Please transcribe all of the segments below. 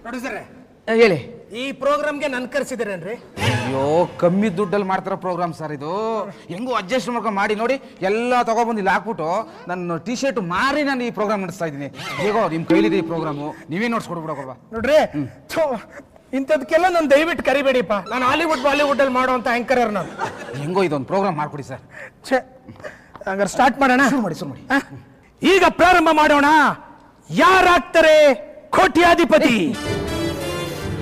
Producer ಹೇಳಿ. ಈ ಪ್ರೋಗ್ರಾಮ್ಗೆ ನನ್ ಕರ್ಸಿದ್ದೀರೇನ್ರಿ? ಅಯ್ಯೋ, ಕಮ್ಮಿ ದುಡ್ಡಲ್ಲಿ ಮಾಡ್ತಾರ ಪ್ರೋಗ್ರಾಮ್ ಸರ್ ಇದು. ಹೆಂಗೋ ಅಡ್ಜಸ್ಟ್ ಮಾಡ್ಕೊಂಡು ಮಾಡಿ ನೋಡಿ, ಎಲ್ಲ ತಗೊಬಂದು ಇಲ್ಲಿ ಹಾಕ್ಬಿಟ್ಟು ನನ್ನ ಟಿ ಶರ್ಟ್ ಮಾರಿ ನಾನು ಈ ಪ್ರೋಗ್ರಾಮ್ ನಡೆಸ್ತಾ ಇದ್ದೀನಿ. ಹೇಗೋ ನಿಮ್ ಕೈಲಿದೆ ಈ ಪ್ರೋಗ್ರಾಮು, ನೀವೇ ನೋಡ್ಸ್ಕೊಡ್ಬಿಡೋಕಲ್ವಾ ನೋಡ್ರಿ. ಇಂಥದಕ್ಕೆಲ್ಲ ನಾನು ದಯವಿಟ್ಟು ಕರಿಬೇಡಿಪ್ಪ. ನಾನು ಹಾಲಿವುಡ್ ಬಾಲಿವುಡ್ ಅಲ್ಲಿ ಮಾಡುವಂತ ಆಂಕರ್ ನಾನು. ಹೆಂಗೋ ಇದೊಂದು ಪ್ರೋಗ್ರಾಮ್ ಮಾಡ್ಕೊಡಿ ಸರ್. ಹಂಗಾರೆ ಸ್ಟಾರ್ಟ್ ಮಾಡೋಣ. ಶುರು ಮಾಡಿ ಶುರು ಮಾಡಿ. ಈಗ ಪ್ರಾರಂಭ ಮಾಡೋಣ. ಯಾರಾಗ್ತಾರೆ ಕೋಟ್ಯಾಧಿಪತಿ?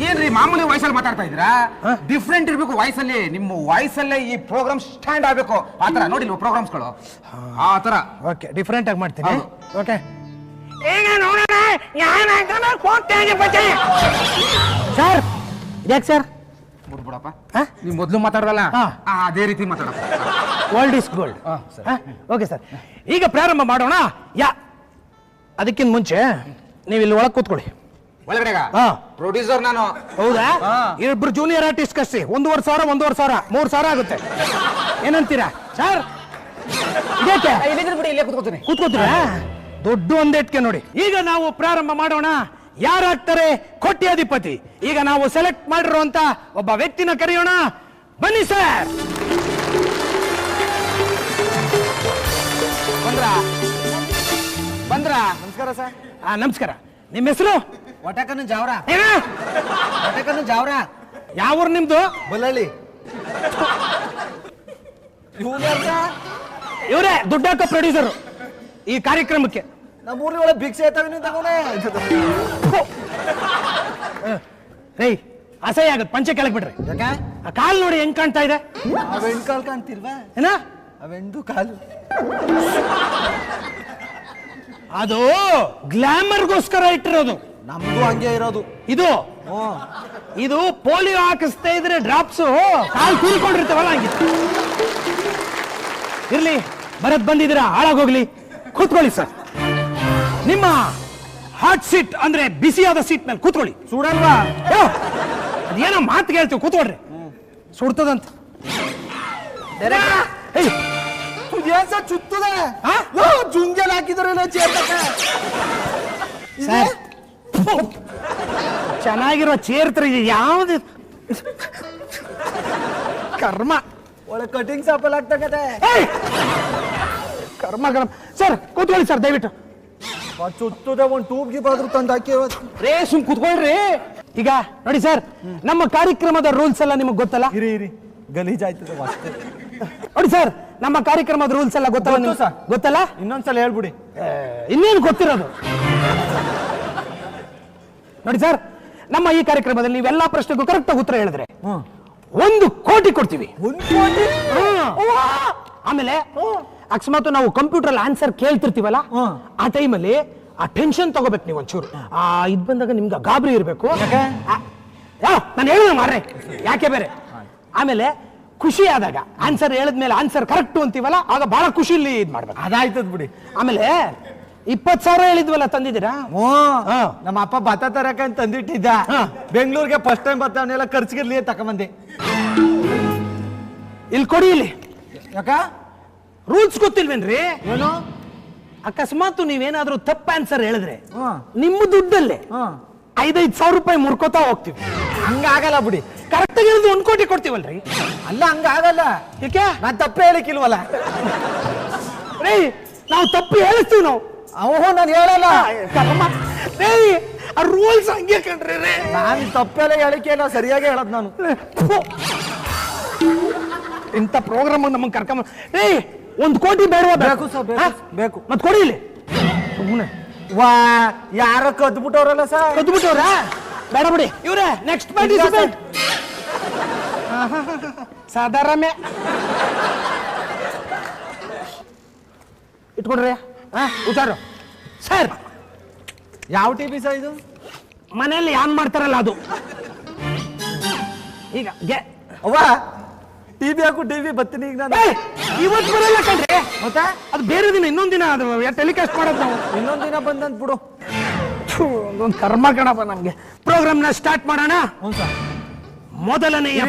ಏನ್ರಿ ಮಾಮೂಲಿ ವಾಯ್ಸಲ್ಲಿ ಮಾತಾಡ್ತಾ ಇದ್ದೀರಾ? ಡಿಫ್ರೆಂಟ್ ಇರ್ಬೇಕು ವಾಯ್ಸಲ್ಲಿ. ನಿಮ್ಮ ವಾಯ್ಸಲ್ಲೇ ಈ ಪ್ರೋಗ್ರಾಮ್ ಸ್ಟ್ಯಾಂಡ್ ಆಗ್ಬೇಕು. ಆ ತರ ನೋಡಿ ಪ್ರೋಗ್ರಾಮ್ಸ್ಗಳು ಆ ತರ. ಓಕೆ, ಡಿಫ್ರೆಂಟ್ ಆಗಿ ಮಾಡ್ತೀನಿ. ಓಕೆ, ಈಗ ನೋಡೋಣ ಯಾರಾಗ್ತಾನೆ ಕೋಟ್ಯಾಧಿಪತಿ. ಸರ್ ಯಾಕೆ ಸರ್? ಬಿಡ್ಬಿಡಪ್ಪ, ನೀವು ಮೊದಲು ಮಾತಾಡೋಲ್ಲ ಅದೇ ರೀತಿ ಮಾತಾಡಪ್ಪ. World is gold. Okay sir, ಈಗ ಪ್ರಾರಂಭ ಮಾಡೋಣ. ಅದಕ್ಕಿಂತ ಮುಂಚೆ ನೀವು ಇಲ್ಲಿ ಒಳಗೆ ಕೂತ್ಕೊಳ್ಳಿ. ಒಳಗಡೆ ಪ್ರೊಡ್ಯೂಸರ್ ನಾನು. ಹೌದಾ? ಇಬ್ಬರು ಜೂನಿಯರ್ ಆರ್ಟಿಸ್ಟ್ ಕರ್ಸಿ. 1,500 3,000 ಆಗುತ್ತೆ. ಏನಂತೀರಾ ಸರ್? ಬಿಡಿ, ಇಲ್ಲೇ ಕೂತ್ಕೊತೀನಿ. ಕೂತ್ಕೋತೀರಾ? ದೊಡ್ಡ ಒಂದೇಟ್ಗೆ ನೋಡಿ. ಈಗ ನಾವು ಪ್ರಾರಂಭ ಮಾಡೋಣ. ಯಾರಾಗ್ತಾರೆ ಕೋಟ್ಯಾಧಿಪತಿ? ಈಗ ನಾವು ಸೆಲೆಕ್ಟ್ ಮಾಡಿರುವಂತ ಒಬ್ಬ ವ್ಯಕ್ತಿನ ಕರೆಯೋಣ. ಬನ್ನಿ ಸರ್. ಬಂದ್ರ? ನಮಸ್ಕಾರ ಸರ್. ನಮಸ್ಕಾರ. ನಿಮ್ಮ ಹೆಸರು? ಒಟಕನು ಜಾವ್ರ. ಒಟಕನು ಜಾವ್ರ. ಯಾವ ಊರು ನಿಮ್ದು? ಬಲ್ಲಳ್ಳಿ. ಇವರೇ ದುಡ್ಡು ಹಾಕೋ ಪ್ರೊಡ್ಯೂಸರ್ ಈ ಕಾರ್ಯಕ್ರಮಕ್ಕೆ. ನಮ್ಮ ಊರಿನ ಒಳಗೆ ಭಿಕ್ಷೆ ತಗೊಂಡೆ. ರೈ, ಅಸಹ್ಯ ಆಗತ್ತೆ. ಪಂಚೆ ಕೆಳಗೆ ಬಿಡ್ರಿ. ಆ ಕಾಲು ನೋಡಿ ಹೆಂಗ್ ಕಾಣ್ತಾ ಇದೆ? ಅವೆಂಡ್ ಕಾಲ್ ಕಾಣ್ತಿಲ್ವಾ? ಏನ ಅವೆಂದು ಕಾಲು? ಅದು ಗ್ಲಾಮರ್ಗೋಸ್ಕರ ಇಟ್ಟಿರೋದು. ನಮ್ದು ಹಂಗೆ ಇರೋದು. ಇದು ಪೋಲಿಯೋ ಹಾಕಿಸ್ತಾ ಇದ್ರೆ ಡ್ರಾಪ್ಸ್ ಕಾಲು ಕೂರಿಕೊಂಡಿರ್ತವಲ್ಲ ಹಂಗೆ. ಇರ್ಲಿ, ಬರತ್ ಬಂದಿದ್ದೀರಾ, ಹಾಳಾಗೋಗ್ಲಿ. ಕೂತ್ಕೊಳ್ಳಿ ಸರ್. ನಿಮ್ಮ ಹಾಟ್ ಸೀಟ್ ಅಂದ್ರೆ ಬಿಸಿಯಾದ ಸೀಟ್ ಮೇಲೆ ಕೂತ್ಕೊಳ್ಳಿ. ಸುಡಲ್ವಾ? ಅದೇನೋ ಮಾತು ಕೇಳ್ತೀವಿ, ಕೂತ್ಕೊಳ್ರಿ. ಸುಡ್ತದಂತ. ಚುತ್ತದೆ ಜುಂಗೆಲ್ ಹಾಕಿದ್ರಲ್ಲ ಸರ್. ಚೆನ್ನಾಗಿರೋ ಚೇರ್ ತರ ಇದೆ. ಯಾವ್ದು ಕರ್ಮ. ಒಳ್ಳೆ ಕಟಿಂಗ್ ಸಾಪಲ್ ಆಗ್ತದೆ. ಕರ್ಮ ಕರ್ಮ. ಸರ್ ಕೂತ್ಕೊಳ್ಳಿ ಸರ್ ದಯವಿಟ್ಟು. ಚುತ್ತದೆ ಒಂದು ಟೂಬ್ಗೆ ಬಾದ್ರು ತಂದು ಹಾಕಿ ರೇ, ಸುಮ್ ಕೂತ್ಕೊಳ್ರಿ. ಈಗ ನೋಡಿ ಸರ್, ನಮ್ಮ ಕಾರ್ಯಕ್ರಮದ ರೂಲ್ಸ್ ಎಲ್ಲ ನಿಮಗೆ ಗೊತ್ತಲ್ಲ? ಇರಿ ಗಲೀಜ್ ಆಯ್ತದೆ. ನೋಡಿ ಸರ್, ನಮ್ಮ ಕಾರ್ಯಕ್ರಮದ ರೂಲ್ಸ್ ಎಲ್ಲ ಗೊತ್ತಲ್ಲ? ಗೊತ್ತಲ್ಲ? ಇನ್ನೊಂದ್ಸಲ ಹೇಳ್ಬಿಡಿ. ಇನ್ನೇನು ಗೊತ್ತಿರೋದು? ನೋಡಿ ಸರ್, ನಮ್ಮ ಈ ಕಾರ್ಯಕ್ರಮದಲ್ಲಿ ನೀವೆಲ್ಲಾ ಪ್ರಶ್ನೆಗೂ ಕರೆಕ್ಟ್ ಆಗಿ ಉತ್ತರ ಹೇಳಿದ್ರೆ 1 ಕೋಟಿ ಕೊಡ್ತೀವಿ. 1 ಕೋಟಿ? ಆಮೇಲೆ ಅಕಸ್ಮಾತ್ ನಾವು ಕಂಪ್ಯೂಟರ್ ಆನ್ಸರ್ ಕೇಳ್ತಿರ್ತೀವಲ್ಲ, ಆ ಟೈಮಲ್ಲಿ ಆ ಟೆನ್ಷನ್ ತಗೋಬೇಕು ನೀವು ಒಂಚೂರು. ಇದ್ ಬಂದಾಗ ನಿಮ್ಗೆ ಗಾಬರಿ ಇರ್ಬೇಕು. ನಾನು ಹೇಳಿದ ಮಾರ್ರೆ, ಯಾಕೆ ಬೇರೆ. ಆಮೇಲೆ ಖುಷಿ ಆದಾಗ ಆನ್ಸರ್ ಹೇಳಿದ್ಮೇಲೆ ಆನ್ಸರ್ ಕರೆಕ್ಟ್ ಅಂತೀವಲ್ಲ, ಆಗ ಬಹಳ ಖುಷಿಲಿ ಇದ್ ಮಾಡ್ಬೇಕು. ಅದಾಯ್ತದ ಬಿಡಿ. ಆಮೇಲೆ 20,000 ಹೇಳಿದ್ವಲ್ಲ, ತಂದಿದ್ದೀರಾ? ನಮ್ಮ ಅಪ್ಪ ಭತ್ತ ತರಕ ತಂದಿಟ್ಟಿದ್ದ. ಬೆಂಗಳೂರಿಗೆ ಫಸ್ಟ್ ಟೈಮ್ ಭತ್ತವನ್ನೆಲ್ಲ ಖರ್ಚಿಗಿರ್ಲಿ ತಕೊಂಬಂದೆ. ಇಲ್ಲಿ ಕೊಡಿ. ಇಲ್ಲಿ ಯಾಕ? ರೂಲ್ಸ್ ಗೊತ್ತಿಲ್ವೇನ್ರಿ? ಏನು? ಅಕಸ್ಮಾತ್ ನೀವೇನಾದ್ರೂ ತಪ್ಪ ಆನ್ಸರ್ ಹೇಳಿದ್ರೆ ನಿಮ್ಮ ದುಡ್ಡಲ್ಲೇ 5,000 ರೂಪಾಯಿ ಮುರ್ಕೋತಾ ಹೋಗ್ತೀವಿ. ಹಂಗಾಗಲ್ಲ ಬಿಡಿ. ಕರೆಕ್ಟ್ ಆಗಿ 1 ಕೋಟಿ ಕೊಡ್ತೀವಲ್ರಿ. ಅಲ್ಲ, ಹಂಗಾಗಲ್ಲ. ಯಾಕೆ? ನಾನ್ ತಪ್ಪು ಹೇಳಿಕ್ಕಿಲ್ವಲ್ಲ. ರೀ, ನಾವು ತಪ್ಪು ಹೇಳಿಸ್ತೀವಿ. ನಾನು ಹೇಳಲ್ಲ. ರೂಲ್ಸ್ ಹಂಗೆ ಕಣ್ರಿ. ನಾನು ತಪ್ಪೆಲ್ಲ ಹೇಳಿಕೆ ಇಲ್ಲ, ಸರಿಯಾಗಿ ಹೇಳದ್ ನಾನು. ಇಂಥ ಪ್ರೋಗ್ರಾಮ್ ನಮಗೆ ಕರ್ಕೊಂಬ. 1 ಕೋಟಿ ಬೇಡವಾ? ಬೇಕು ಸರ್, ಬೇಕು. ಮತ್ ಕೊಡಿ ಇಲ್ಲಿ. ಸುಮ್ಮನೆ ಯಾರೋ ಕದ್ಬಿಟ್ಟವ್ರಲ್ಲ ಸರ್. ಕದ್ಬಿಟ್ಟವ್ರ? ಬೇಡ ಬಿಡಿ. ಇವ್ರೆ ನೆಕ್ಸ್ಟ್ ಪಾರ್ಟಿಸಿಪೇಟ್. ಸಾಧಾರಣ ಇಟ್ಕೊಡ್ರಿ. ಉಚಾರು ಸರ್. ಯಾವ ಟಿವಿ ಸರ್ ಇದು? ಮನೆಯಲ್ಲಿ ಆನ್ ಮಾಡ್ತಾರಲ್ಲ ಅದು. ಈಗ ಅವ್ವ ಟಿವಿ ಹಾಕು, ಟಿವಿ ಬರ್ತೀನಿ ಈಗ ನಾನು. ಇವತ್ತು ಬರಲ್ಲ ಕಣ್ರಿ. ಮತ್ತೆ ಅದು ಬೇರೆ ದಿನ, ಇನ್ನೊಂದ್ ದಿನ ಅದು ಟೆಲಿಕಾಸ್ಟ್ ಮಾಡೋದು ನಾವು. ಇನ್ನೊಂದ್ ದಿನ ಬಂದಂತ ಬಿಡು. ಒಂದು ಕರ್ಮ ಕಣಪ್ಪ ನಮ್ಗೆ. ಪ್ರೋಗ್ರಾಮ್ ನ ಸ್ಟಾರ್ಟ್ ಮಾಡೋಣ. ಮೊದಲನೆಯ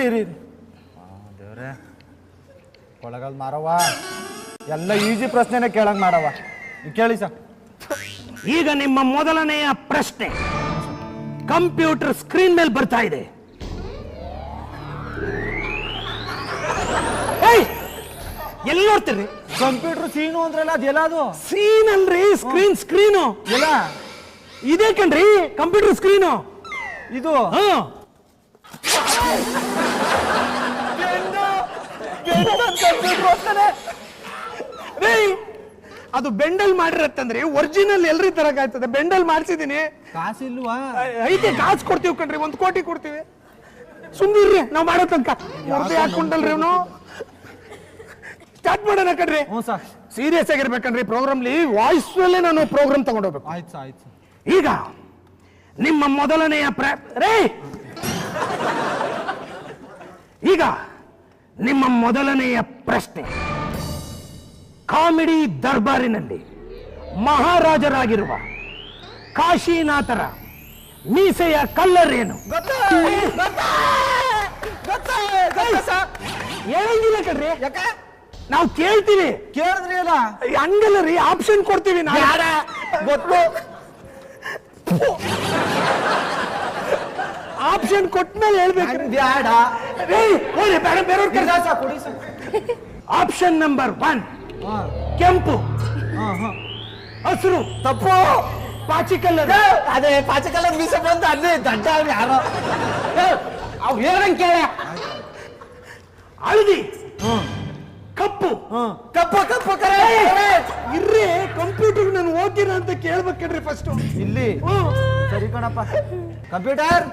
ದೇವ್ರೆ, ಒಳಗಲ್ ಮಾರವ ಎಲ್ಲ ಈಜಿ ಪ್ರಶ್ನೆನೇ ಕೇಳಂಗ್ ಮಾಡವ. ಕೇಳಿ ಸರ್. ಈಗ ನಿಮ್ಮ ಮೊದಲನೆಯ ಪ್ರಶ್ನೆ, ಕಂಪ್ಯೂಟರ್ ಸ್ಕ್ರೀನ್ ಮೇಲೆ ಬರ್ತಾ ಇದೆ. ಎಲ್ಲಿ ನೋಡ್ತೀರಿ? ಕಂಪ್ಯೂಟರ್ ಸೀನು ಅಂದ್ರಲ್ಲ ಅದೆಲ್ಲ ಅದು ಸೀನ್ ಅಲ್ರಿ, ಸ್ಕ್ರೀನು ಎಲ್ಲ ಇದೆ ಕಣ್ರಿ, ಕಂಪ್ಯೂಟರ್ ಸ್ಕ್ರೀನು ಇದು. ಅದು ಬೆಂಡಲ್ ಮಾಡಿರತ್ತಂದ್ರಿ, ಒರಿಜಿನಲ್ ಎಲ್ರಿ ತರಕಾಯ್ತದೆ. ಬೆಂಡಲ್ ಮಾಡ್ಸಿದೀನಿ. ಕಾಸಿಲ್ವಾ? ಐತೆ, ಕಾಸು ಕೊಡ್ತೀವಿ ಕಣ್ರಿ, 1 ಕೋಟಿ ಕೊಡ್ತೀವಿ. ಸುಮ್ನಿರ್ರಿ, ನಾವ್ ಮಾಡೋ ತನಕ ಹಾಕೊಂಡಲ್ರಿ ಅವನು. ಸ್ಟಾರ್ಟ್ ಮಾಡೋಣ ಕಣ್ರಿ. ಸೀರಿಯಸ್ ಆಗಿರ್ಬೇಕನ್ರಿ ಪ್ರೋಗ್ರಾಮ್ಲಿ. ವಾಯ್ಸ್ ನಲ್ಲೇ ನಾನು ಪ್ರೋಗ್ರಾಮ್ ತಗೊಂಡೋಗ್ಬೇಕು. ಆಯ್ತು. ಈಗ ನಿಮ್ಮ ಮೊದಲನೆಯ ಈಗ ನಿಮ್ಮ ಮೊದಲನೆಯ ಪ್ರಶ್ನೆ. ಕಾಮಿಡಿ ದರ್ಬಾರಿನಲ್ಲಿ ಮಹಾರಾಜರಾಗಿರುವ ಕಾಶಿನಾಥರ ಮೀಸೆಯ ಕಲ್ಲರ್ ಏನು? ಹೇಳಂಗಿಲ್ಲ ಕಣ್ರಿ, ನಾವು ಕೇಳ್ತೀವಿ. ಕೇಳಿದ್ರಿ ಅಲ್ಲ, ಹಂಗಲ್ಲ ರೀ, ಆಪ್ಷನ್ ಕೊಡ್ತೀವಿ. ಗೊತ್ತು, ಆಪ್ಷನ್ ಕೊಟ್ಮೇಲೆ ಹೇಳ್ಬೇಕು. ಆಪ್ಷನ್ ನಂಬರ್ 1 ಕೆಂಪು, ಹಸಿರು. ತಪ್ಪು. ಪಾಚಿ ಕಲ್ಲರ್. ಅದೇ ಪಾಚಿ ಕಲ್ಲರ್ ಮೀಸೆ ಬಂದು ಅದೇ ದಡ್ಡ ಅವ್ರು ಯಾರೋ ಅವ್ ಹೇಳಂಗ್ ಕೇಳ. ಹಳದಿ, ಕಪ್ಪು. ಕಪ್ಪು ಇರ್ರಿ, ಕಂಪ್ಯೂಟರ್ ನಾನು ಓದ್ತೀನ ಅಂತ ಕೇಳ್ಬೇಕನ್ರಿ ಫಸ್ಟ್. ಇಲ್ಲಿ ಸರಿ ಕಣಪ್ಪ. ಕಂಪ್ಯೂಟರ್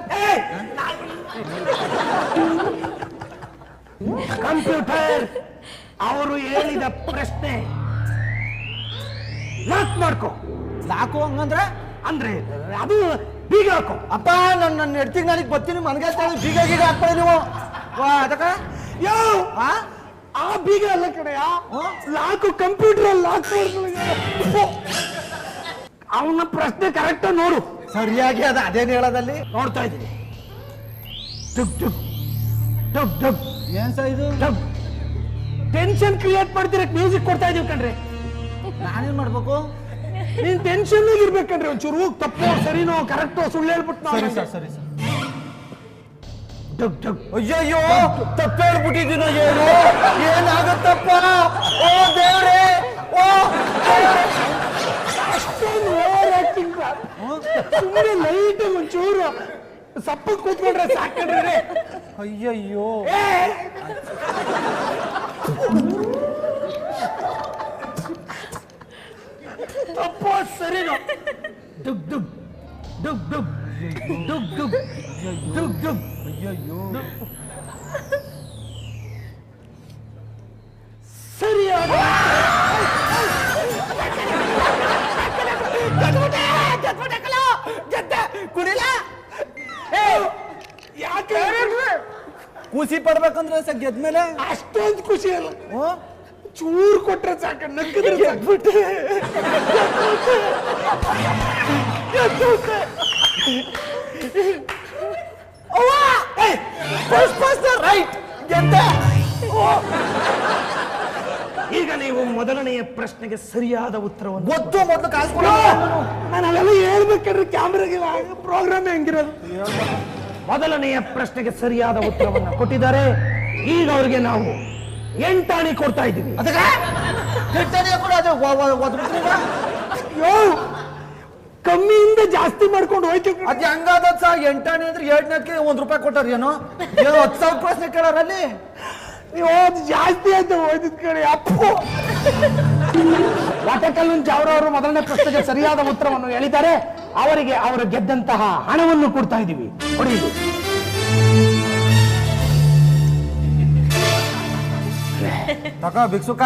ಅವರು ಹೇಳಿದ ಪ್ರಶ್ನೆ ಲಾಕ್ ಮಾಡ್ಕೋ. ಲಾಕು ಹಂಗಂದ್ರೆ ಅಂದ್ರೆ ಅದು ಬೀಗ ಹಾಕೋ. ಅಪ್ಪ ನನ್ನ ಹೆಡ್ತಿಗೆ ನನಗೆ ಬರ್ತೀನಿ ಮನ್ಗೆ ಬೀಗ ಗೀಗ ಹಾಕ್ಕೊಳ್ಳಿ ನೀವು. ಅದಕ್ಕ ಆ ಬೀಗ ಅಲ್ಲ ಕಡೆಯ, ಲಾಕು ಕಂಪ್ಯೂಟರ್ ಲಾಕ್. ಅವನ ಪ್ರಶ್ನೆ ಕರೆಕ್ಟ್ ನೋಡು. ಸರಿಯಾಗಿ ಅದ ಅದೇನು ಹೇಳೋದಲ್ಲಿ ನೋಡ್ತಾ ಇದ್ದೀನಿ. ಡುಗ್ ಡುಗ್ ಡುಗ್ ಡುಗ್. ಏನ್ ಸರ್ ಇದು? ಟೆನ್ಷನ್ ಕ್ರಿಯೇಟ್ ಮಾಡ್ತಿರಕ್ ಮ್ಯೂಸಿಕ್ ಕೊಡ್ತಾ ಇದೀವಿ ಕಣ್ರಿ. ನಾನೇನ್ ಮಾಡ್ಬೇಕು? ನೀನ್ ಟೆನ್ಷನ್ ಇರ್ಬೇಕಂಡ್ರಿ. ಒಂಚೂರು ತಪ್ಪು ಸರಿನೋ ಕರೆಕ್ಟೋ ಸುಳ್ಳು ಹೇಳ್ಬಿಟ್ಟು. ಸರಿ. ಡುಗ್ ಡುಗ್. ಅಯ್ಯಯ್ಯೋ, ತಪ್ಪು ಹೇಳ್ಬಿಟ್ಟಿದ್ದೀನ. ಏನಾಗತ್ತಪ್ಪ? ಓ ದೇವ್ರೇ, ಓ ಅಷ್ಟೊಂದು ಓವರ್ ಆಕ್ಟಿಂಗ್. ಸುಮ್ಮನೆ ಲೈಟ್ ಒಂಚೂರು ಸಪ್ಪ ಕೂತ್ಕೊಂಡ್ರೆ ಸಾಕಂಡ್ರಿ. ಅಯ್ಯಯ್ಯೋ, ತಪ್ಪು ಸರಿನೋ? ಡುಗ್ ಡುಗ್ ಡುಗ್ ಡುಗ್ ಡುಗ್ ಡುಗ್ ಡುಗ್ ಡುಗ್. ಅಯ್ಯಯ್ಯೋ, ಸರಿಯಾದ ಯಾಕೆ ಖುಷಿ ಪಡ್ಬೇಕಂದ್ರೆ ಸರ್ ಗೆದ್ಮೇಲೆ ಅಷ್ಟೊಂದು ಖುಷಿ ಅಲ್ಲ. ಚೂರ್ ಕೊಟ್ರೆ ಸಾಕ, ನಗ್ಗಿದ್ರೆ ಗೆದ್ಬಿಟ್ಟೆ. ರೈಟ್ ಗೆದ್ದೆ. ಈಗ ನೀವು ಮೊದಲನೆಯ ಪ್ರಶ್ನೆಗೆ ಸರಿಯಾದ ಉತ್ತರವನ್ನು ಗೊತ್ತು. ಮೊದಲು ಕಾಸು ನಾನು ಅಲ್ಲೆಲ್ಲ ಹೇಳ್ಬೇಕಂದ್ರೆ ಕ್ಯಾಮ್ರಾಗೆ ಪ್ರೋಗ್ರಾಮ್ ಹೆಂಗಿರೋದು. ಮೊದಲನೆಯ ಪ್ರಶ್ನೆಗೆ ಸರಿಯಾದ ಉತ್ತರವನ್ನು ಕೊಟ್ಟಿದ್ದಾರೆ. ಈಗ ಅವ್ರಿಗೆ ನಾವು 8 ಆಣೆ ಕೊಡ್ತಾ ಇದ್ದೀವಿ. ಕಮ್ಮಿಯಿಂದ ಜಾಸ್ತಿ ಮಾಡ್ಕೊಂಡು ಹೋಯ್ತೀವಿ. ಅದ್ ಹೆಂಗಾದ ಸರ್? 8 ಆಣೆ ಅಂದ್ರೆ 8ನೇದಕ್ಕೆ ₹1 ಕೊಟ್ಟಾರ. ಏನೋ 10,000 ಪ್ರಶ್ನೆ ಕೇಳಾರಲ್ಲಿ. ನೀವು ಜಾಸ್ತಿ ಆಯ್ತು ಓದಿದ ಕಡೆ. ಅಪ್ಪು ವಾಟಕಲ್ಲೂನ್ ಚಾವ್ರ ಅವರು ಮೊದಲನೇ ಪ್ರಶ್ನೆಗೆ ಸರಿಯಾದ ಉತ್ತರವನ್ನು ಹೇಳಿದ್ದಾರೆ. ಅವರಿಗೆ ಅವರು ಗೆದ್ದಂತಹ ಹಣವನ್ನು ಕೊಡ್ತಾ ಇದ್ದೀವಿ. ಹೊಡೆಯುದು ತಕ ಭಿಕ್ಷುಕ.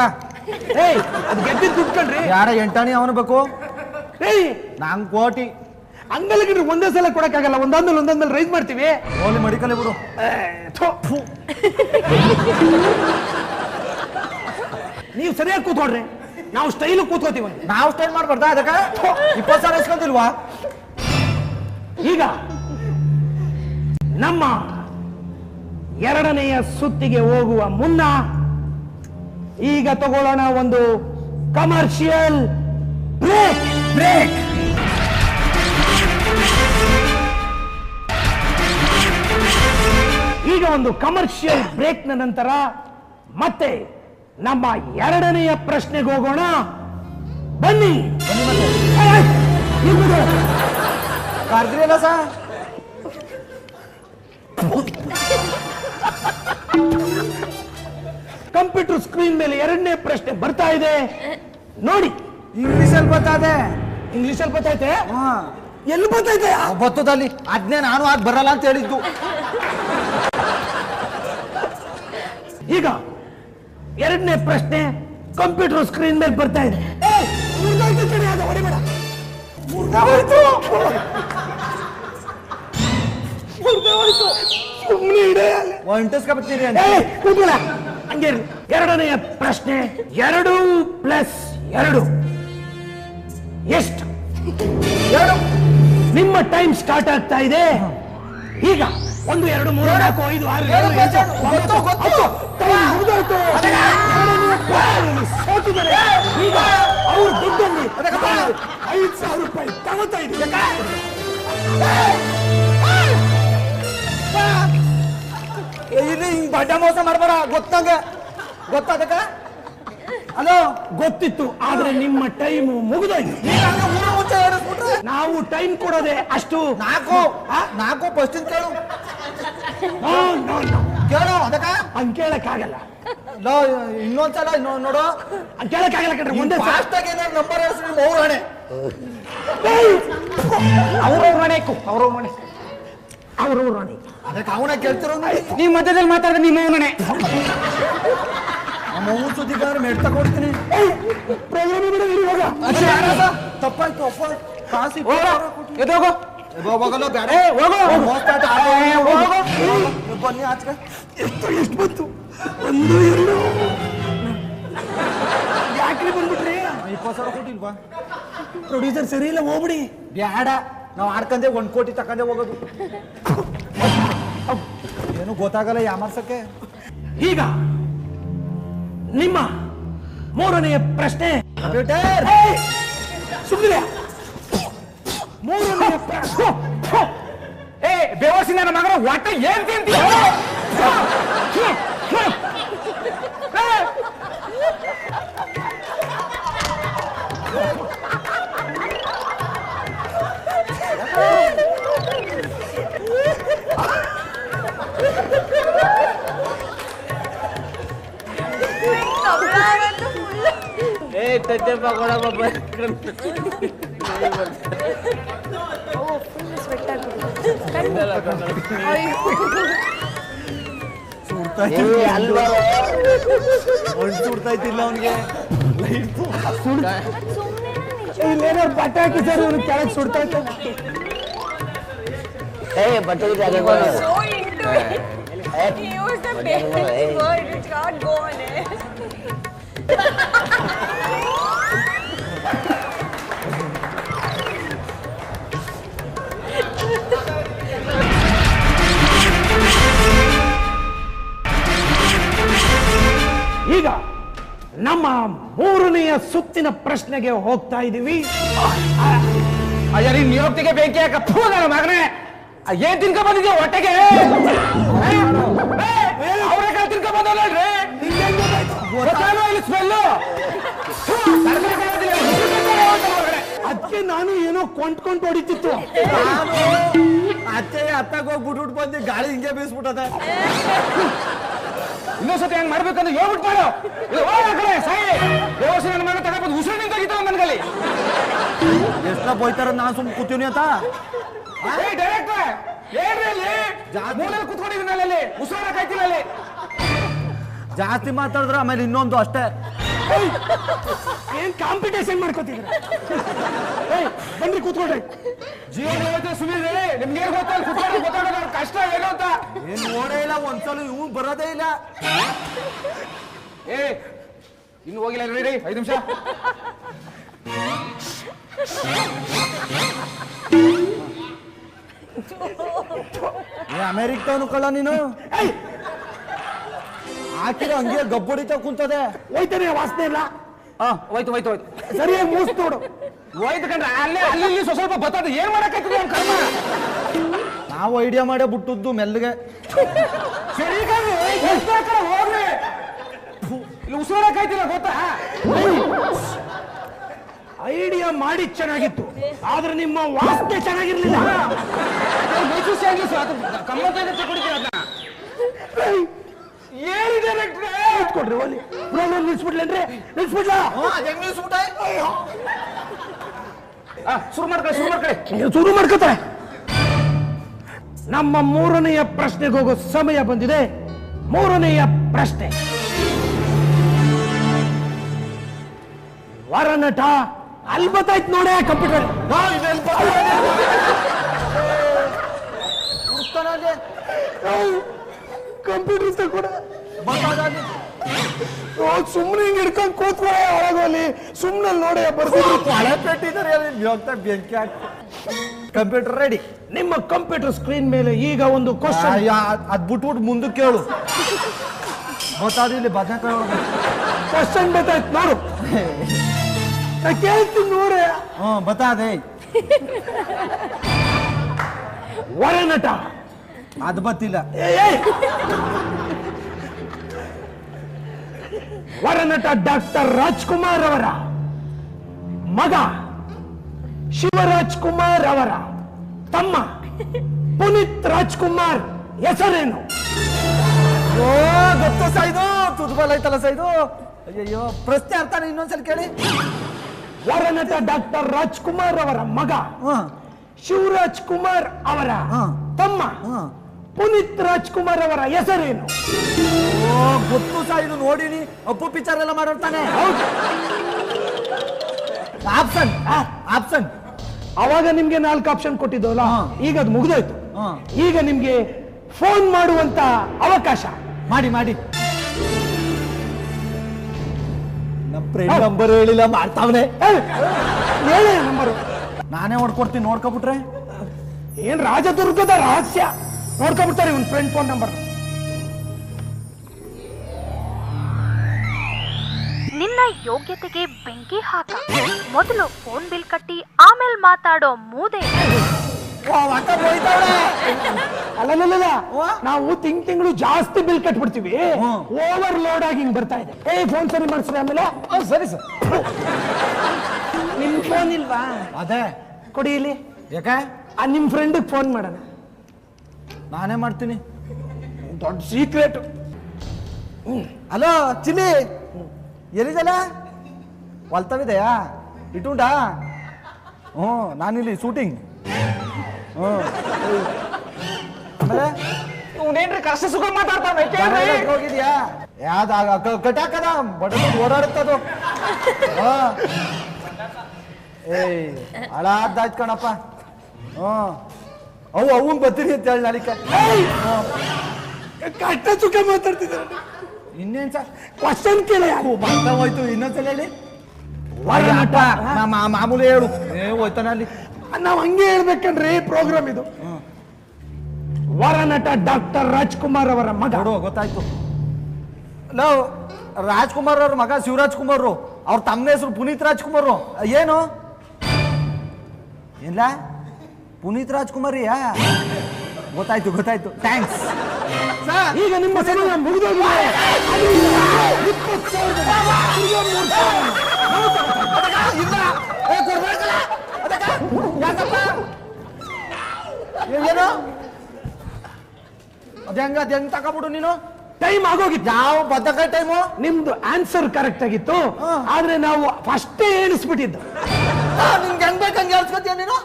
ಅದು ಗೆದ್ದಿದ್ದು ದುಡ್ಕೊಂಡ್ರಿ. ಯಾರ 8 ಆಣೆ ಅವನು ಬೇಕು? ನಂಗ್ ಕೋಟಿ. ಹಂಗಲ್ಲ ಕಣ್ರಿ, ಒಂದೇ ಸಲ ಕೊಡಕ್ಕಾಗಲ್ಲ. ಒಂದಾದ್ಮೇಲೆ ರೈಸ್ ಮಾಡ್ತೀವಿ. ಹೋಲಿ ಮಡಿಕಲೆ ಬಿಡು. ನೀವು ಸರಿಯಾಗಿ ಕೂತ್ಕೊಡ್ರಿ, ನಾವು ಸ್ಟೈಲ್ ಕೂತ್ಕೋತೀವಿ. ನಾವು ಸ್ಟೈಲ್ ಮಾಡ್ಬಾರ್ದಾ? ಅದಕ್ಕ 20,000 ಇಸ್ಕೊಂತಿಲ್ವಾ? ಈಗ ನಮ್ಮ ಎರಡನೆಯ ಸುತ್ತಿಗೆ ಹೋಗುವ ಮುನ್ನ ಈಗ ತಗೊಳ್ಳೋಣ ಒಂದು ಕಮರ್ಷಿಯಲ್ ಬ್ರೇಕ್. ಈಗ ಒಂದು ಕಮರ್ಷಿಯಲ್ ಬ್ರೇಕ್ ನ ನಂತರ ಮತ್ತೆ ನಮ್ಮ ಎರಡನೆಯ ಪ್ರಶ್ನೆಗೆ ಹೋಗೋಣ. ಬನ್ನಿ. ಕರ್ದ್ರಿ ಅಲ್ಲ ಸರ್? ಕಂಪ್ಯೂಟರ್ ಸ್ಕ್ರೀನ್ ಮೇಲೆ ಎರಡನೇ ಪ್ರಶ್ನೆ ಬರ್ತಾ ಇದೆ ನೋಡಿ. ಇಂಗ್ಲಿಷಲ್ಲಿ ಬರ್ತಾದೆ. ಇಂಗ್ಲಿಷಲ್ಲಿ ಬರ್ತೈತೆ? ಎಲ್ಲಿ ಬರ್ತೈತೆ? ಬತ್ತದಲ್ಲಿ ಅದ್ನೇ ನಾನು ಅದ್ ಬರಲ್ಲ ಅಂತ ಹೇಳಿದ್ದು. ಈಗ ಎರಡನೇ ಪ್ರಶ್ನೆ ಕಂಪ್ಯೂಟರ್ ಸ್ಕ್ರೀನ್ ಮೇಲೆ ಬರ್ತಾ ಇದೆ. ಒಂಟಿಸ್ಕೊಬತ್ತೀರಿ ಹಂಗೆ ಎರಡನೆಯ ಪ್ರಶ್ನೆ 2+2 ಎಷ್ಟು? ನಿಮ್ಮ ಟೈಮ್ ಸ್ಟಾರ್ಟ್ ಆಗ್ತಾ ಇದೆ ಈಗ. 1 2 3 4 5 6 7 ಈಗ ಅವ್ರ ದುಡ್ಡಲ್ಲಿ 5,000 ರೂಪಾಯಿ ತಗೋತಾ ಇದ್ದೀವಿ. ಇಲ್ಲಿ ಹಿಂಗ್ ಬಡ್ಡ ಮೋಸ ಮಾಡ್ಬಾರ, ಗೊತ್ತಾದಕ್ಕ. ಹಲೋ, ಗೊತ್ತಿತ್ತು, ಆದ್ರೆ ನಿಮ್ಮ ಟೈಮ್ ಮುಗಿದೋಯ್ತು. ನಾವು ಟೈಮ್ ಕೊಡೋದೆ ಅಷ್ಟು. 4 ಫಸ್ಟ್ ಕೇಳು ಕೇಳು ಅದಕ್ಕ. ಹಂಗ್ ಕೇಳಕ್ಕಾಗಲ್ಲ. ಇನ್ನೊಂದ್ಸಲ ನೋಡು, ಹಂಗ್ ಕೇಳಕ್ಕಾಗಲ್ಲ ಕಣ್ರಿ. ಒಂದೇ ಫಾಸ್ಟ್ ಆಗಿ ನಂಬರ್ ಹೇಳ್ಸಿ. ನಿಮ್ಮ ಅವ್ರ ಹಣೆ, ಅವ್ರವ್ರ ರಾಣಿ. ಅದಕ್ಕೆ ಅವನ ಕೇಳ್ತಿರೋ. ನೀವು ಮಧ್ಯದಲ್ಲಿ ಮಾತಾಡಿದ್ರೆ ನಿಮ್ಮ ಅವನೇ. ನಮ್ಮ ಅವ್ನ ಸುದ್ದಿಗಾರ ಮೆಟ್ ತಗೊಡ್ತೀನಿ. ತಪ್ಪಾಯ್ತು ಅಪ್ಪ. ಕಾಸಿ ಎದೋಗೋ ಹೋಗಲ್ಲ ಬೇಡ. ಬನ್ನಿ ಆಚೆ. ಎಷ್ಟು ಬಂತು? 1 2 ಯಾಕ್ರಿ ಬಂದ್ಬಿಟ್ರಿ? 20,000 ಕೊಟ್ಟಿಲ್ವಾ? ಪ್ರೊಡ್ಯೂಸರ್ ಸರಿ ಇಲ್ಲ, ಹೋಗ್ಬಿಡಿ. ಬ್ಯಾಡ, ನಾವು ಆಡ್ಕಂದೆ 1 ಕೋಟಿ ತಕಂದೆ ಹೋಗೋದು. ಏನು ಗೊತ್ತಾಗಲ್ಲ ಯಾಮರ್ಸಕ್ಕೆ. ಈಗ ನಿಮ್ಮ ಮೂರನೆಯ ಪ್ರಶ್ನೆ. ಸುಮ್ಮನೆ ಮೂರನೆಯ ಪ್ರಶ್ನೆ. ಬೇವಸಿ ನನ್ನ ಮಗನ ಒಟ್ಟ ಏನ್ ತಿಂತೀಯ? ಪಕೋಡ ಸುಡ್ತಾಯ್ತಿಲ್ಲ ಅವನಿಗೆ. ಇಲ್ಲೇನಾರು ಬಟ್ಟೆ ಹಾಕಿದ್ದಾರೆ, ಇವ್ರು ಕೆಳಗೆ ಸುಡ್ತಾ ಇತ್ತು. ಬಟ್ಟೆ He used the basic word which can't go on it. ಈಗ ನಮ್ಮ ಮೂರನೆಯ ಸುತ್ತಿನ ಪ್ರಶ್ನೆಗೆ ಹೋಗ್ತಾ ಇದೀವಿ. ಅಯ್ಯ, ನೀನ್ ನಿಯೋಕ್ತಿಗೆ ಬೆಂಕಿ ಹಾಕಪ್ಪ ನನ್ನ ಮಗನೇ. ಏನ್ ತಿನ್ಕೊ ಬಂದಿದ್ಯಾ ಹೊಟ್ಟೆಗೆ? ಅವ್ರೆ ತಿನ್ಕೊ ಬಂದವ್ರಿ. ಇಲ್ಲಿ ಸ್ಮೆಲ್ಲು. ಅದಕ್ಕೆ ನಾನು ಏನೋ ಕೊಂಡ್ಕೊಂಡು ಹೊಡಿತಿತ್ತು. ಅತ್ತೆ ಅತ್ತಾಗ ಹೋಗಿ ಬಿಟ್ಬಿಟ್ಟು ಬಂದು ಗಾಳಿ ಹಿಂಗೆ ಬೀಸ್ಬಿಟ್ಟದ. ಇನ್ನೊಂದ್ಸತಿ ಹೆಂಗ್ ಮಾಡ್ಬೇಕಂದ್ರೆ ಹೇಳ್ಬಿಟ್ಟು ಮಾಡು. ಕಡೆ ಸಾಯಿ ವ್ಯವಸ್ಥೆ ನನ್ನ ಮಗ ತಗೊಂಡ್ಬಂದು ಉಸಿರು ನಿಂತಾಗಿತ್ತು ನನ್ಗಲ್ಲಿ. ಎಷ್ಟ ಬೋಯ್ತಾರ, ನಾನು ಸುಮ್ ಕೂತೀವಿ ಅಂತ. ಡೈರೆಕ್ಟರ್ ಮೂಲೆಯಲ್ಲಿ ಕುತ್ಕೊಂಡಿದ್ದೀನಿ ಅಲ್ಲಿ, ಉಸಿರಾಡಕ್ಕಾಯ್ತಿಲ್ಲ ಅಲ್ಲಿ. ಜಾಸ್ತಿ ಮಾತಾಡಿದ್ರೆ ಆಮೇಲೆ ಇನ್ನೊಂದು ಅಷ್ಟೇ. ಏನ್ ಕಾಂಪಿಟೇಷನ್ ಮಾಡ್ಕೋತಿದ್ರ? ಬನ್ರಿ ಕೂತ್ಕೊಳ್ರಿ. ಜೀವನ ಹೇಳ್ತೇವೆ ಸುಮ್ಮನೆ. ನಿಮ್ಗೆ ಏನ್ ಗೊತ್ತ ಗೊತ್ತಾಡೋದು ಕಷ್ಟ ಏನು ಅಂತ. ಏನ್ ನೋಡೇ ಇಲ್ಲ, ಒಂದ್ಸಲ ಇವ್ನು ಬರೋದೇ ಇಲ್ಲ. ಇನ್ನು ಹೋಗಿಲ್ಲ ನೋಡಿ, 5 ನಿಮಿಷ. ಅಮೆರಿಕನು ಕಳ್ಳ ನೀನು. ಹಾಕಿರೋ ಹಂಗೆ ಗಬ್ಬಡಿತ ಕುಂತದೆ. ಹೋಯ್ತಾನೆ, ವಾಸನೆ ಇಲ್ಲ. ಹೋಯ್ತು ಹೋಯ್ತು ಹೋಯ್ತು. ಸರಿಯಾಗಿ ಮೂಸ್ ನೋಡು. ಹೋಯ್ತು ಕಂಡ್ರೆ ಅಲ್ಲೇ ಅಲ್ಲಿ ಸ್ವಲ್ಪ ಬರ್ತದೆ. ಏನ್ ಮಾಡಕ್ಕಾಗ್ತದೆ ಅವ್ನ ಕರ್ಮ. ನಾವು ಐಡಿಯಾ ಮಾಡೇ ಬಿಟ್ಟದ್ದು ಮೆಲ್ಲಗೆ. ಸರಿ ಹೋಗ್ರಿ, ಇಲ್ಲಿ ಉಸಿರಾಡಕ್ಕಾಯ್ತಿಲ್ಲ ಗೊತ್ತಾ? ಐಡಿಯಾ ಮಾಡಿ ಚೆನ್ನಾಗಿತ್ತು, ಆದ್ರೆ ನಿಮ್ಮ ವಾಸನೆ ಚೆನ್ನಾಗಿರ್ಲಿಲ್ಲ. ಕೊಡ್ರಿ ಹೋಲಿ, ಪ್ರೋಗ್ರಾಮ್ ನಿಲ್ಸ್ಬಿಡ್ಲೇನ್ರಿ? ನಿಲ್ಸ್ಬಿಡ್ಲ? ಶುರು ಮಾಡ್ಕೊಳ್ಳಿ. ಶುರು ಮಾಡ್ಕೋತಾರೆ. ನಮ್ಮ ಮೂರನೆಯ ಪ್ರಶ್ನೆಗೆ ಹೋಗೋ ಸಮಯ ಬಂದಿದೆ. ಮೂರನೆಯ ಪ್ರಶ್ನೆ, ವರನಟ ಅಲ್ಲಿ ಬತ್ತಾಯ್ತು ನೋಡೇ ಕಂಪ್ಯೂಟರ್. ಕಂಪ್ಯೂಟರ್ ತಗೊಡ ಸುಮ್ಮನೆ ಹಿಂಗ್ ಹಿಡ್ಕೊಂಡು ಕೂತ್ಕೊಳ್ಳೆ ಒಳಗೋಲಿ, ಸುಮ್ಮನೆ ನೋಡೇ ಬರ್ತಿದ್ರು. ಹಳೆ ಪೆಟ್ಟಿದ್ದಾರೆ ಬೆಂಕಿ ಹಾಕಿ. Computer ready. ನಿಮ್ಮ ಕಂಪ್ಯೂಟರ್ ಸ್ಕ್ರೀನ್ ಮೇಲೆ ಈಗ ಒಂದು ಕ್ವಶನ್. ಅದ್ ಬಿಟ್ಬಿಟ್ಟು ಮುಂದಕ್ಕೆ ಕೇಳು. ಗೊತ್ತಾದ ಇಲ್ಲಿ ಬದನೆಕಾಯಿ ಕ್ವಶನ್ ಬತ್ತಾಯ್ತು ನೋಡು. ಕೇಳ್ತೀನಿ ನೋಡ್ರೆ. ಬತ್ತಾದೆ. ವರನಟ ಅದು ಬತ್ತಿಲ್ಲ. ವರನಟ ಡಾಕ್ಟರ್ ರಾಜ್ಕುಮಾರ್ ಅವರ ಮಗ ಶಿವರಾಜ್ ಕುಮಾರ್ ಅವರ ತಮ್ಮ ಪುನೀತ್ ರಾಜ್ಕುಮಾರ್ ಹೆಸರೇನು? ಗೊತ್ತ ಸಾಯ್ದು, ತುದ್ಬಲ್ ಐತಲ್ಲ ಸಾಯ್ದು. ಅಯ್ಯಯ್ಯೋ, ಪ್ರಶ್ನೆ ಅರ್ಥನೇ ಇನ್ನೊಂದ್ಸಲ ಕೇಳಿ. ವರನಟ ಡಾಕ್ಟರ್ ರಾಜ್ಕುಮಾರ್ ಅವರ ಮಗ ಶಿವರಾಜ್ ಕುಮಾರ್ ಅವರ ತಮ್ಮ ಪುನೀತ್ ರಾಜ್ಕುಮಾರ್ ಅವರ ಹೆಸರೇನು? ಗೊತ್ತು ಸಾಯ್ದು, ನೋಡಿನಿ. ಅಪ್ಪು ಪಿಕ್ಚರ್ ಎಲ್ಲ ಮಾಡಿರ್ತಾನೆ. Option option. ಅವಾಗ ನಿಮ್ಗೆ 4 ಆಪ್ಷನ್ ಕೊಟ್ಟಿದ್ದವಲ್ಲ, ಈಗ ಅದು ಮುಗಿದೋಯ್ತು. ಈಗ ನಿಮ್ಗೆ ಫೋನ್ ಮಾಡುವಂತ ಅವಕಾಶ. ಮಾಡಿ ಮಾಡಿ. ನಮ್ಮ ಫ್ರೆಂಡ್ ನಂಬರ್ ಹೇಳಿಲ್ಲ, ಮಾಡ್ತಾವನೆ. ಹೇಳಿ ನಂಬರು. ನಾನೇ ಹೊಡ್ಕೊಡ್ತೀನಿ, ನೋಡ್ಕೊಬಿಟ್ರೆ. ಏನ್ ರಾಜದುರ್ಗದ ರಹಸ್ಯ ನೋಡ್ಕೊಬಿಡ್ತಾರೆ ಒಂದು ಫ್ರೆಂಡ್ ಫೋನ್ ನಂಬರ್. ನಿನ್ನ ಯೋಗ್ಯತೆಗೆ ಬೆಂಕಿ ಹಾಕ. ಮೊದಲು ಫೋನ್ ಬಿಲ್ ಕಟ್ಟಿ ಆಮೇಲೆ ಮಾತಾಡೋ ಮೂದೆ. ಅಲ್ಲ, ನಾವು ತಿಂಗಳು ಜಾಸ್ತಿ ಬಿಲ್ ಕಟ್ಬಿಡ್ತೀವಿ. ಓವರ್ ಲೋಡ್ ಆಗಿ ಹಿಂಗ್ ಬರ್ತಾ ಇದೆ. ಫೋನ್ ಸರಿ ಮಾಡಿಸ್ರಿ. ಆಮೇಲೆ ಸರಿ ಸರ್. ನಿಮ್ ಫೋನ್ ಇಲ್ವಾ? ಅದೇ ಕೊಡಿ ಇಲ್ಲಿ. ಯಾಕೆ? ನಿಮ್ ಫ್ರೆಂಡ್ ಫೋನ್ ಮಾಡೋಣ. ನಾನೇ ಮಾಡ್ತೀನಿ. ದೊಡ್ಡ ಸೀಕ್ರೆಟ್. ಹಲೋ ಚಿಲ್ಲಿ, ಎಲ್ಲಿದಲ್ಲ? ಹೊಲ್ತವಿದೆಯಾ? ಇಟ್ಟುಂಟಾ? ನಾನಿಲ್ಲಿ ಶೂಟಿಂಗ್. ಆಮೇಲೆ ಇವನೇನ್ರಿ ಕಷ್ಟ ಸುಖ ಮಾತಾಡ್ತಾನೆ. ಹೋಗಿದ್ಯಾ? ಯಾವ್ದು ಕಟ್ಟಾಕದ ಬಡ ಓಡಾಡುತ್ತದು. ಏಯ್ ಹಳಾದ್ದಾಯ್ತು ಕಣಪ್ಪ. ಅವನ್ ಬರ್ತೀರಿ ಅಂತ ಹೇಳಿ ನಾಳಿಕ. ಕಷ್ಟ ಸುಖ ಮಾತಾಡ್ತಿದ್ದಾರೆ. ಇನ್ನೇನ್ ಸರ್ ಕ್ವಶನ್ ಕೇಳಿ. ಬರ್ತಾ ಹೋಯ್ತು. ಇನ್ನೊಂದ್ಸಲ ಹೇಳಿ. ವರನಟ ಮಾಮೂಲಿ ಹೇಳು. ಹೋಯ್ತಾನ ಅಲ್ಲಿ. ನಾವ್ ಹಂಗೆ ಹೇಳ್ಬೇಕಂದ್ರೆ ಪ್ರೋಗ್ರಾಮ್ ಇದು. ವರನಟ ಡಾಕ್ಟರ್ ರಾಜ್ಕುಮಾರ್ ಅವರ ಮಗ. ಗೊತ್ತಾಯ್ತು. ಲವ್ ರಾಜ್ಕುಮಾರ್ ಅವ್ರ ಮಗ ಶಿವರಾಜ್ ಕುಮಾರ್. ಅವ್ರ ತಮ್ಮ ಹೆಸರು ಪುನೀತ್ ರಾಜ್ಕುಮಾರ್. ಏನು ಇಲ್ಲ ಪುನೀತ್ ರಾಜ್ಕುಮಾರಿಯಾ? ಗೊತ್ತಾಯ್ತು ಗೊತ್ತಾಯ್ತು. ಥ್ಯಾಂಕ್ಸ್. ಈಗ ನಿಮ್ಮ ಸಮಯ ಮುಗಿದೋಗಿದೆ. ಏನು ಅದ ಹೆಂಗ್ ತಗೊಬಿಡು ನೀನು. ಟೈಮ್ ಆಗೋಗಿತ್ತು. ಯಾವ ಬದಕಾಯಿ ಟೈಮು? ನಿಮ್ದು ಆನ್ಸರ್ ಕರೆಕ್ಟ್ ಆಗಿತ್ತು, ಆದ್ರೆ ನಾವು ಫಸ್ಟೇ ಎಣಿಸ್ಬಿಟ್ಟಿದ್ದು. ನಿಮ್ಗೆ ಹೆಂಗ್ ಬೇಕಂಗೆ ಹೇಳ್ಸ್ಕೊತೀಯ ನೀನು?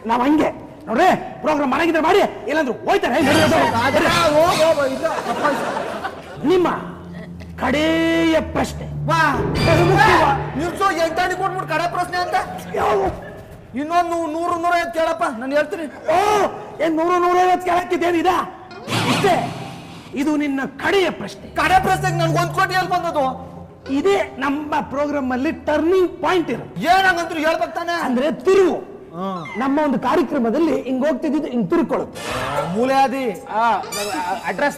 ನಾವ್ ಹಂಗೆ ನೋಡ್ರಿ, ಪ್ರೋಗ್ರಾಮ್ ಮನೆಗಿದ್ರೆ ಮಾಡಿ, ಇಲ್ಲಾಂದ್ರೆ ಹೋಯ್ತಾರೆ. ನಿಮ್ಮ ಕಡೆಯ ಪ್ರಶ್ನೆ. ನಿಲ್ಸು, ಎಂಟಾಣಿ ಕೊಟ್ಬಿಟ್ಟು ಕಡೆ ಪ್ರಶ್ನೆ ಅಂತ. ಇನ್ನೊಂದು 100-150 ಕೇಳಪ್ಪ, ನಾನು ಹೇಳ್ತೀನಿ. ಏನ್ 100-150 ಕೇಳಕ್ಕಿದ್ದೇನಿದ? ಇಷ್ಟೇ. ಇದು ನಿನ್ನ ಕಡೆಯ ಪ್ರಶ್ನೆ. ಕಡೆ ಪ್ರಶ್ನೆಗೆ ನನ್ಗೆ 1 ಕೋಟಿ ಎಲ್ಲಿ ಬಂದದು? ಇದೇ ನಮ್ಮ ಪ್ರೋಗ್ರಾಮ್ ಅಲ್ಲಿ ಟರ್ನಿಂಗ್ ಪಾಯಿಂಟ್ ಇರುತ್ತೆ. ಏನಂಗಂತೂ ಹೇಳ್ಬೇಕು ತಾನೆ. ಅಂದ್ರೆ ತಿರುವು. ನಮ್ಮ ಒಂದು ಕಾರ್ಯಕ್ರಮದಲ್ಲಿ ಹಿಂಗ್ ಹೋಗ್ತಿದ್ದು ಹಿಂಗ್ ತಿರುಕೊಳ್ಳುತ್ತೆ. ಮೂಲೆ ಆದಿ ಅಡ್ರೆಸ್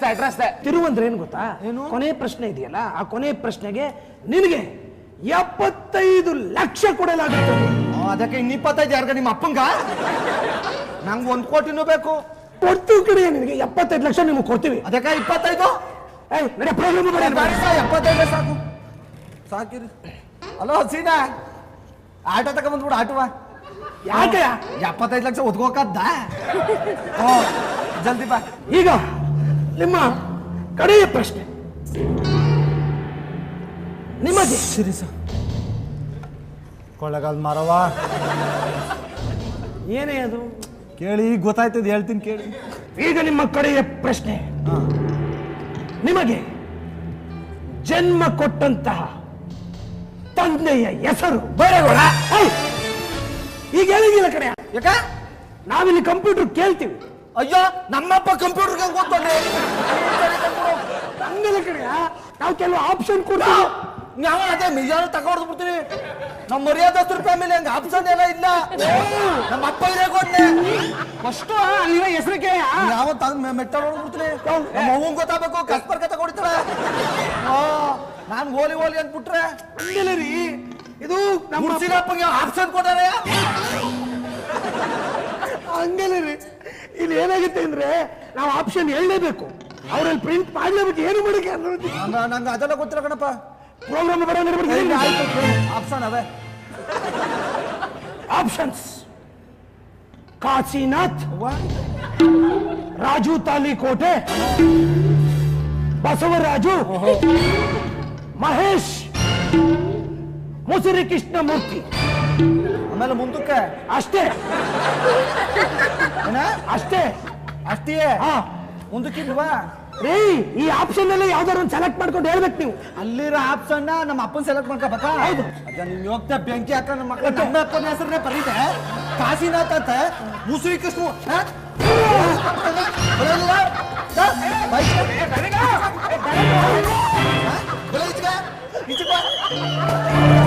ತಿರುವು ಅಂದ್ರೆ ಏನ್ ಗೊತ್ತಾ? ಕೊನೆ ಪ್ರಶ್ನೆ ಇದೆಯಲ್ಲ, ಆ ಕೊನೆ ಪ್ರಶ್ನೆಗೆ ನಿನಗೆ 75 ಲಕ್ಷ ಕೊಡಲಾಗುತ್ತೆ. ಅದಕ್ಕೆ ಇನ್ನು 25 ಯಾರ್ಗ ನಿಮ್ಮ ಅಪ್ಪಂಗ? ನಂಗೆ 1 ಕೋಟಿನೂ ಬೇಕು. ಕೊಡ್ತೀವಿ ಕಡೆ ನಿನಗೆ 75 ಲಕ್ಷ ನಿಮ್ಗೆ ಕೊಡ್ತೀವಿ. ಅದಕ್ಕೆ 25 ಪ್ರೋಗ್ರಾಮ್ ಬೇಡ, 75 ಸಾಕು ಸಾಕಿರಿ. ಅಲೋ ಸೀನಾ, ಆಟೋ ತಗೊಂಡ್ಬಿಡು ಆಟೋವ. ಯಾಕೆ 75 ಲಕ್ಷ ಒದ್ಕೋಕದ್ದ? ಜಲ್ದಿ ಬಾ. ಈಗ ನಿಮ್ಮ ಕಡೆಯ ಪ್ರಶ್ನೆ ನಿಮಗೆ. ಸರಿ ಸರ್. ಕೊಳ್ಳಗಾಲ್ ಮಾರವ ಏನೇ ಅದು ಕೇಳಿ, ಈಗ ಗೊತ್ತಾಯ್ತದ, ಹೇಳ್ತೀನಿ ಕೇಳಿ. ಈಗ ನಿಮ್ಮ ಕಡೆಯ ಪ್ರಶ್ನೆ, ನಿಮಗೆ ಜನ್ಮ ಕೊಟ್ಟಂತಹ ತಂದೆಯ ಹೆಸರು ಬೈರೇಗೌಡ. ಈಗ ಹೇಳಿದಿಲ್ಲ ಕಡೆ, ಯಾಕ ನಾವಿಲ್ಲಿ ಕಂಪ್ಯೂಟರ್ ಕೇಳ್ತೀವಿ. ಅಯ್ಯೋ ನಮ್ಮಪ್ಪ ಕಂಪ್ಯೂಟರ್ಗೆ ಗೊತ್ತಂದ್ರೆ ಹಂಗಲ್ಲ ಕಡೆ, ನಾವು ಕೆಲವು ಆಪ್ಷನ್ ಕೊಡ್ತೀವಿ. ನಾವು ಅದೇ ಮಿಜಾನು ತಗೊಂಡು ಬಿಡ್ತೀವಿ. ನಮ್ಮ ಮರ್ಯಾದಸ್ತ್ರ ಫ್ಯಾಮಿಲಿ ಹಂಗ ಆಪ್ಷನ್ ಎಲ್ಲ ಇಲ್ಲ. ನಮ್ಮ ಅಪ್ಪ ಇರೇ ಕೊಡ್ನೆ ಫಸ್ಟ್ ಅಲ್ಲಿರೋ ಹೆಸರಿಗೆ ಯಾವ ತಂದ್ ಮೆಟ್ಟ ನೋಡ್ಬಿಡ್ತೀನಿ. ನಮ್ಮ ಅವ್ವನ್ ಗೊತ್ತಾಗಬೇಕು, ಕಸ್ಪರ್ಕ ತಗೊಂಡಿರ್ತಾಳೆ. ನಾನು ಓಲಿ ಓಲಿ ಅಂದ್ಬಿಟ್ರೆ ಹಂಗಲ್ಲ ರೀ, ಇದು ನಮ್ಮ ಮುರ್ಸಿನಪ್ಪಗೆ ಆಪ್ಷನ್ ಕೊಟ್ಟಾರೆ. ಹಂಗಲ್ಲ ರೀ, ಇಲ್ಲಿ ಏನಾಗುತ್ತೆ ಅಂದ್ರೆ ನಾವು ಆಪ್ಷನ್ ಹೇಳಲೇಬೇಕು, ಅವ್ರಲ್ಲಿ ಪ್ರಿಂಟ್ ಮಾಡ್ಲೇಬೇಕು. ಏನು ಮಾಡಕ್ಕೆ ನಂಗೆ ಅದೆಲ್ಲ ಗೊತ್ತಿಲ್ಲ ಕಣಪ್ಪ. ಪ್ರೋಗ್ರಾಮ್ ಬರೋದು. ಆಪ್ಷನ್ ಅವೇ. ಆಪ್ಷನ್ಸ್: ಕಾಶಿನಾಥ್, ರಾಜು ತಾಲಿಕೋಟೆ, ಬಸವರಾಜು, ಮಹೇಶ್, ಮುಸುರಿ ಕೃಷ್ಣಮೂರ್ತಿ. ಆಮೇಲೆ ಮುಂದಕ್ಕೆ ಅಷ್ಟೇ ಏನ ಅಷ್ಟೇ ಅಷ್ಟೇ. ಹಾ, ಮುಂದಕ್ಕಿಲ್ವಾ ರೀ? ಈ ಆಪ್ಷನ್ ಅಲ್ಲಿ ಯಾವ್ದಾರು ಒಂದು ಸೆಲೆಕ್ಟ್ ಮಾಡ್ಕೊಂಡು ಹೇಳ್ಬೇಕು ನೀವು. ಅಲ್ಲಿರೋ ಆಪ್ಷನ್ ನಮ್ಮ ಅಪ್ಪನ ಸೆಲೆಕ್ಟ್ ಮಾಡ್ಕೋಬೇಕಾ? ಹೌದು. ಅದ ನೀನ್ ಹೋಗ್ತಾ ಬೆಂಕಿ ಹಾಕ ನಮ್ಮ ಮಕ್ಕಳ ನಮ್ಮ ಅಪ್ಪನ ಹೆಸರನ್ನೇ ಬರೀತೆ ಕಾಶಿನಾಥ್ ಅಂತ. ಮುಸುರಿ ಕೃಷ್ಣ ಏ